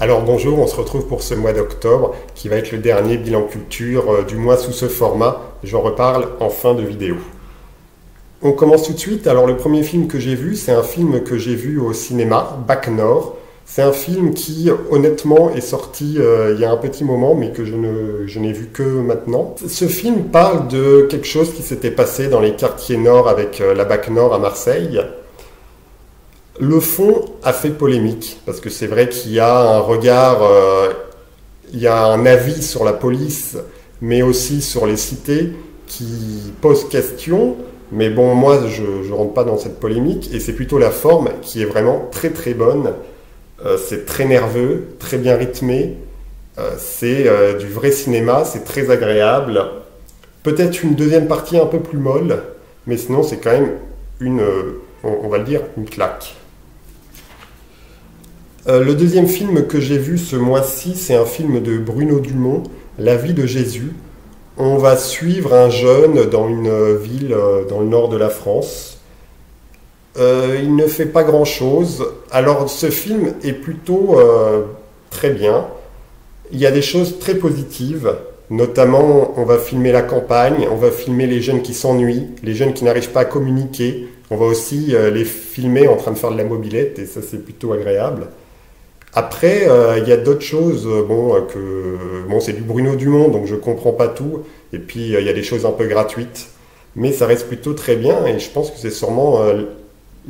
Alors bonjour, on se retrouve pour ce mois d'octobre qui va être le dernier bilan culture du mois sous ce format. J'en reparle en fin de vidéo. On commence tout de suite. Alors le premier film que j'ai vu, c'est un film que j'ai vu au cinéma, Bac Nord. C'est un film qui honnêtement est sorti il y a un petit moment mais que je n'ai vu que maintenant. Ce film parle de quelque chose qui s'était passé dans les quartiers nord avec la Bac Nord à Marseille. Le fond a fait polémique, parce que c'est vrai qu'il y a un regard, il y a un avis sur la police, mais aussi sur les cités, qui pose question. Mais bon, moi, je ne rentre pas dans cette polémique, et c'est plutôt la forme qui est vraiment très très bonne. C'est très nerveux, très bien rythmé, c'est du vrai cinéma, c'est très agréable. Peut-être une deuxième partie un peu plus molle, mais sinon c'est quand même on va le dire, une claque. Le deuxième film que j'ai vu ce mois-ci, c'est un film de Bruno Dumont, La vie de Jésus. On va suivre un jeune dans une ville dans le nord de la France. Il ne fait pas grand-chose. Alors ce film est plutôt très bien. Il y a des choses très positives. Notamment, on va filmer la campagne, on va filmer les jeunes qui s'ennuient, les jeunes qui n'arrivent pas à communiquer. On va aussi les filmer en train de faire de la mobilette, et ça c'est plutôt agréable. Après, il y a d'autres choses, c'est du Bruno Dumont, donc je comprends pas tout. Et puis, il y a des choses un peu gratuites. Mais ça reste plutôt très bien, et je pense que c'est sûrement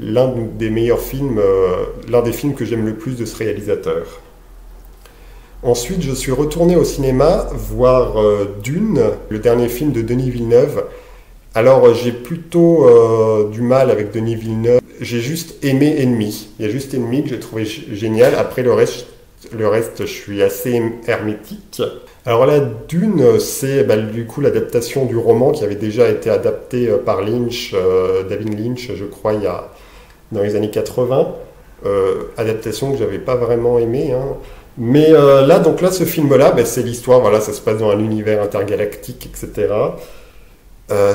l'un des meilleurs films, l'un des films que j'aime le plus de ce réalisateur. Ensuite, je suis retourné au cinéma voir Dune, le dernier film de Denis Villeneuve. Alors, j'ai plutôt du mal avec Denis Villeneuve. J'ai juste aimé Ennemi. Il y a juste Ennemi que j'ai trouvé génial. Après, le reste, je suis assez hermétique. Alors là, Dune, c'est du coup l'adaptation du roman qui avait déjà été adapté par Lynch, David Lynch, je crois, dans les années 80. Adaptation que j'avais pas vraiment aimée, hein. Mais là, ce film-là, c'est l'histoire, voilà, ça se passe dans un univers intergalactique, etc.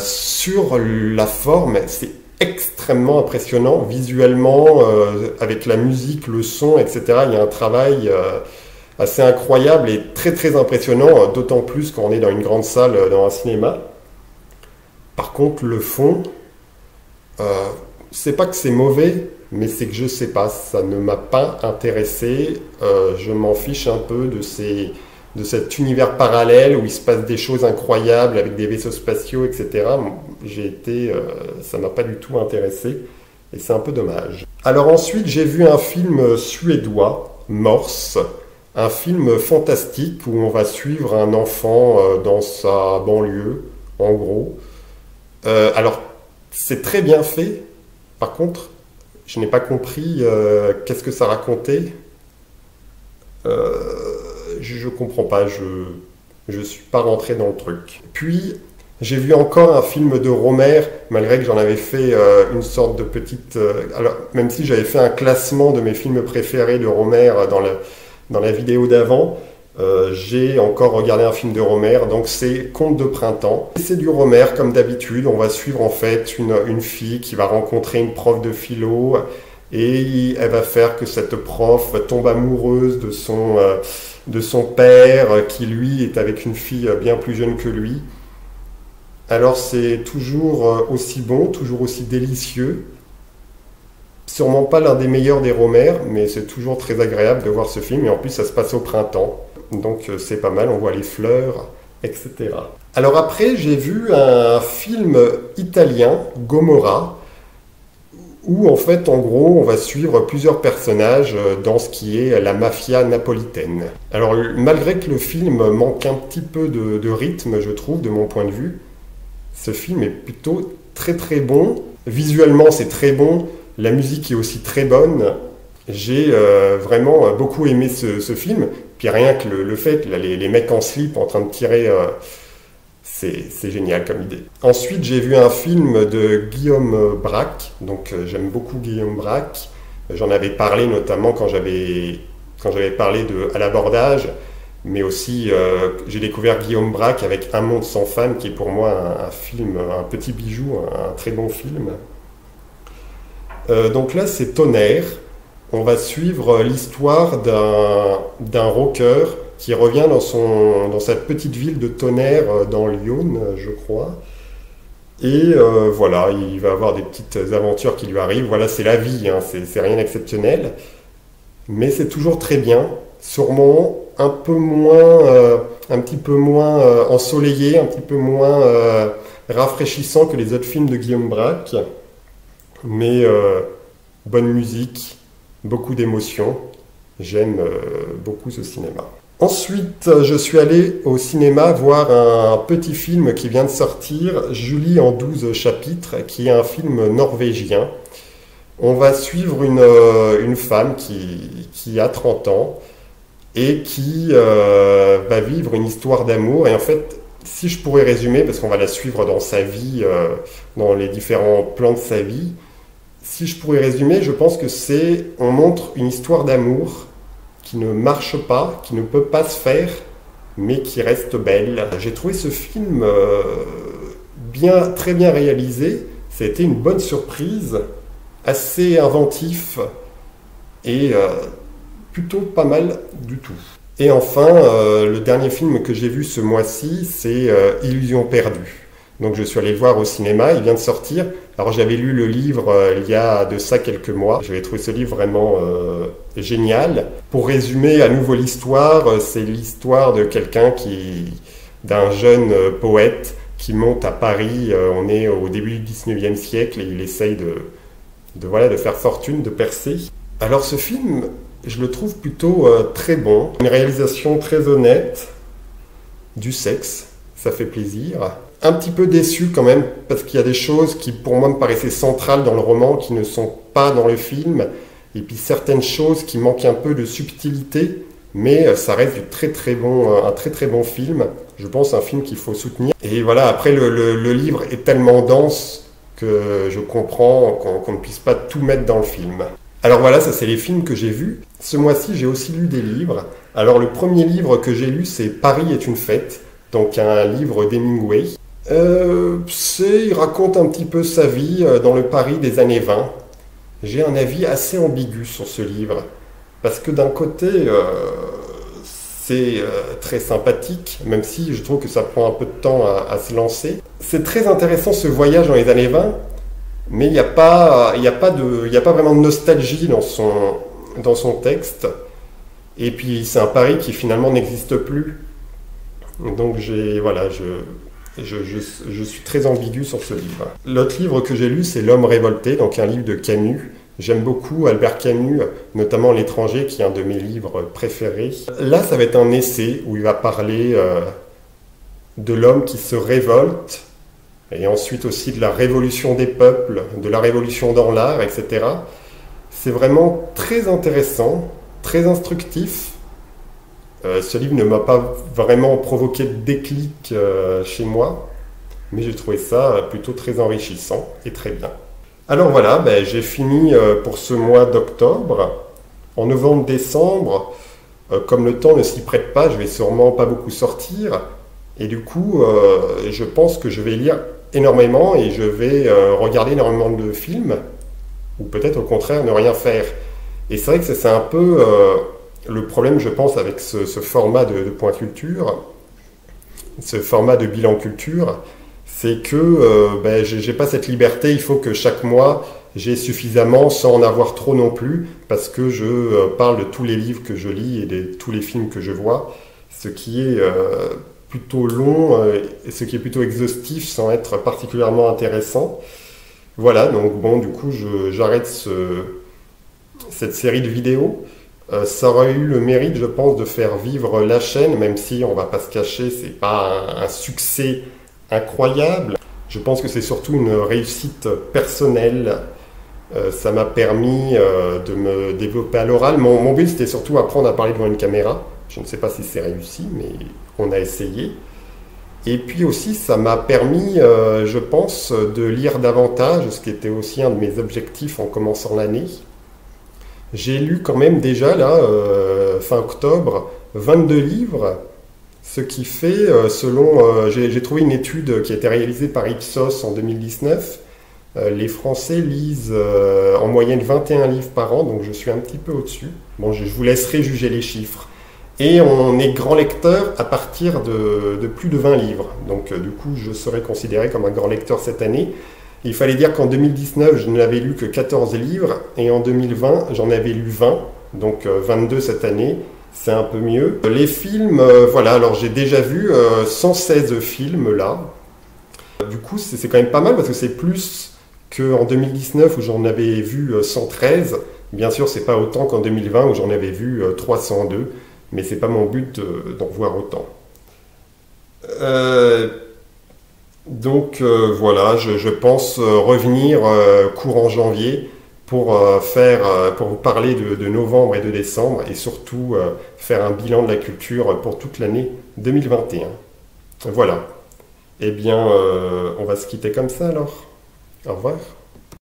Sur la forme, c'est extrêmement impressionnant, visuellement, avec la musique, le son, etc. Il y a un travail assez incroyable et très très impressionnant, d'autant plus quand on est dans une grande salle, dans un cinéma. Par contre, le fond, c'est pas que c'est mauvais, mais c'est que je sais pas, ça ne m'a pas intéressé. Je m'en fiche un peu de cet univers parallèle où il se passe des choses incroyables avec des vaisseaux spatiaux, etc. Ça m'a pas du tout intéressé et c'est un peu dommage. Alors ensuite, j'ai vu un film suédois, Morse, un film fantastique où on va suivre un enfant dans sa banlieue, en gros. Alors, c'est très bien fait. Par contre, je n'ai pas compris qu'est-ce que ça racontait. Je comprends pas, je suis pas rentré dans le truc. Puis, j'ai vu encore un film de Rohmer, malgré que j'en avais fait une sorte de petite... alors, même si j'avais fait un classement de mes films préférés de Rohmer dans la vidéo d'avant, j'ai encore regardé un film de Rohmer, donc c'est Contes de printemps. C'est du Rohmer, comme d'habitude, on va suivre en fait une fille qui va rencontrer une prof de philo, et elle va faire que cette prof tombe amoureuse de son père, qui lui est avec une fille bien plus jeune que lui. Alors c'est toujours aussi bon, toujours aussi délicieux. Sûrement pas l'un des meilleurs des Rohmer, mais c'est toujours très agréable de voir ce film, et en plus ça se passe au printemps. Donc c'est pas mal, on voit les fleurs, etc. Alors après, j'ai vu un film italien, Gomorra, où en fait, en gros, on va suivre plusieurs personnages dans ce qui est la mafia napolitaine. Alors malgré que le film manque un petit peu de rythme, je trouve, de mon point de vue, ce film est plutôt très très bon. Visuellement, c'est très bon, la musique est aussi très bonne. J'ai vraiment beaucoup aimé ce film. Puis rien que le fait, là, les mecs en slip en train de tirer, c'est génial comme idée. Ensuite, j'ai vu un film de Guillaume Braque. Donc j'aime beaucoup Guillaume Braque. J'en avais parlé notamment quand j'avais parlé de À l'abordage. Mais aussi, j'ai découvert Guillaume Braque avec Un monde sans femme, qui est pour moi un film, un petit bijou, un très bon film. Donc là, c'est Tonnerre. on va suivre l'histoire d'un rocker qui revient dans sa petite ville de Tonnerre dans l'Yonne, je crois. Et voilà, il va avoir des petites aventures qui lui arrivent. Voilà, c'est la vie, hein, c'est rien d'exceptionnel. Mais c'est toujours très bien. Sûrement un petit peu moins ensoleillé, un petit peu moins rafraîchissant que les autres films de Guillaume Braque. Mais bonne musique, beaucoup d'émotions. J'aime beaucoup ce cinéma. Ensuite, je suis allé au cinéma voir un petit film qui vient de sortir, Julie en 12 chapitres, qui est un film norvégien. On va suivre une femme qui a 30 ans et qui va vivre une histoire d'amour. Et en fait, si je pourrais résumer, parce qu'on va la suivre dans sa vie, dans les différents plans de sa vie, si je pourrais résumer, je pense que on montre une histoire d'amour qui ne marche pas, qui ne peut pas se faire, mais qui reste belle. J'ai trouvé ce film très bien réalisé. Ça a été une bonne surprise, assez inventif et plutôt pas mal du tout. Et enfin, le dernier film que j'ai vu ce mois-ci, c'est Illusion perdue. Donc je suis allé le voir au cinéma, il vient de sortir. Alors j'avais lu le livre il y a de ça quelques mois. J'avais trouvé ce livre vraiment génial. Pour résumer à nouveau l'histoire, c'est l'histoire de d'un jeune poète qui monte à Paris. On est au début du 19e siècle et il essaye de faire fortune, de percer. Alors ce film, je le trouve plutôt très bon. Une réalisation très honnête, du sexe, ça fait plaisir. Un petit peu déçu quand même, parce qu'il y a des choses qui pour moi me paraissaient centrales dans le roman qui ne sont pas dans le film, et puis certaines choses qui manquent un peu de subtilité, mais ça reste un très très bon film. Je pense un film qu'il faut soutenir. Et voilà, après le livre est tellement dense que je comprends qu'on ne puisse pas tout mettre dans le film. Alors voilà, ça c'est les films que j'ai vus. Ce mois-ci, j'ai aussi lu des livres. Alors le premier livre que j'ai lu, c'est Paris est une fête, donc un livre d'Hemingway. Il raconte un petit peu sa vie dans le Paris des années 20. J'ai un avis assez ambigu sur ce livre, parce que d'un côté, c'est très sympathique, même si je trouve que ça prend un peu de temps à se lancer. C'est très intéressant ce voyage dans les années 20, mais il n'y a pas vraiment de nostalgie dans son texte. Et puis c'est un Paris qui finalement n'existe plus. Donc je suis très ambigu sur ce livre. L'autre livre que j'ai lu, c'est L'homme révolté, donc un livre de Camus. J'aime beaucoup Albert Camus, notamment L'étranger, qui est un de mes livres préférés. Là, ça va être un essai où il va parler de l'homme qui se révolte, et ensuite aussi de la révolution des peuples, de la révolution dans l'art, etc. C'est vraiment très intéressant, très instructif. Ce livre ne m'a pas vraiment provoqué de déclic chez moi, mais j'ai trouvé ça plutôt très enrichissant et très bien. Alors voilà, j'ai fini pour ce mois d'octobre. En novembre-décembre, comme le temps ne s'y prête pas, je vais sûrement pas beaucoup sortir, et du coup, je pense que je vais lire énormément et je vais regarder énormément de films, ou peut-être au contraire ne rien faire. Et c'est vrai que c'est un peu le problème, je pense, avec ce format de point culture, ce format de bilan culture, c'est que j'ai pas cette liberté. Il faut que chaque mois, j'ai suffisamment, sans en avoir trop non plus, parce que je parle de tous les livres que je lis et de tous les films que je vois, ce qui est plutôt long et ce qui est plutôt exhaustif sans être particulièrement intéressant. Voilà, donc bon, du coup, j'arrête cette série de vidéos. Ça aurait eu le mérite, je pense, de faire vivre la chaîne, même si, on va pas se cacher, c'est pas un succès incroyable. Je pense que c'est surtout une réussite personnelle. Ça m'a permis de me développer à l'oral. Mon but, c'était surtout apprendre à parler devant une caméra. Je ne sais pas si c'est réussi, mais on a essayé. Et puis aussi, ça m'a permis, je pense, de lire davantage, ce qui était aussi un de mes objectifs en commençant l'année. J'ai lu quand même déjà, là, fin octobre, 22 livres, ce qui fait, j'ai trouvé une étude qui a été réalisée par Ipsos en 2019, Les Français lisent en moyenne 21 livres par an, donc je suis un petit peu au-dessus. Bon, je vous laisserai juger les chiffres. Et on est grand lecteur à partir de plus de 20 livres. Donc du coup, je serai considéré comme un grand lecteur cette année. Il fallait dire qu'en 2019, je n'avais lu que 14 livres, et en 2020, j'en avais lu 20, donc 22 cette année. C'est un peu mieux. Les films, voilà, alors j'ai déjà vu 116 films là. Du coup, c'est quand même pas mal parce que c'est plus qu'en 2019 où j'en avais vu 113. Bien sûr, c'est pas autant qu'en 2020 où j'en avais vu 302, mais c'est pas mon but d'en voir autant. Voilà, je pense revenir courant janvier pour vous parler de novembre et de décembre et surtout faire un bilan de la culture pour toute l'année 2021. Voilà. Eh bien, on va se quitter comme ça alors. Au revoir.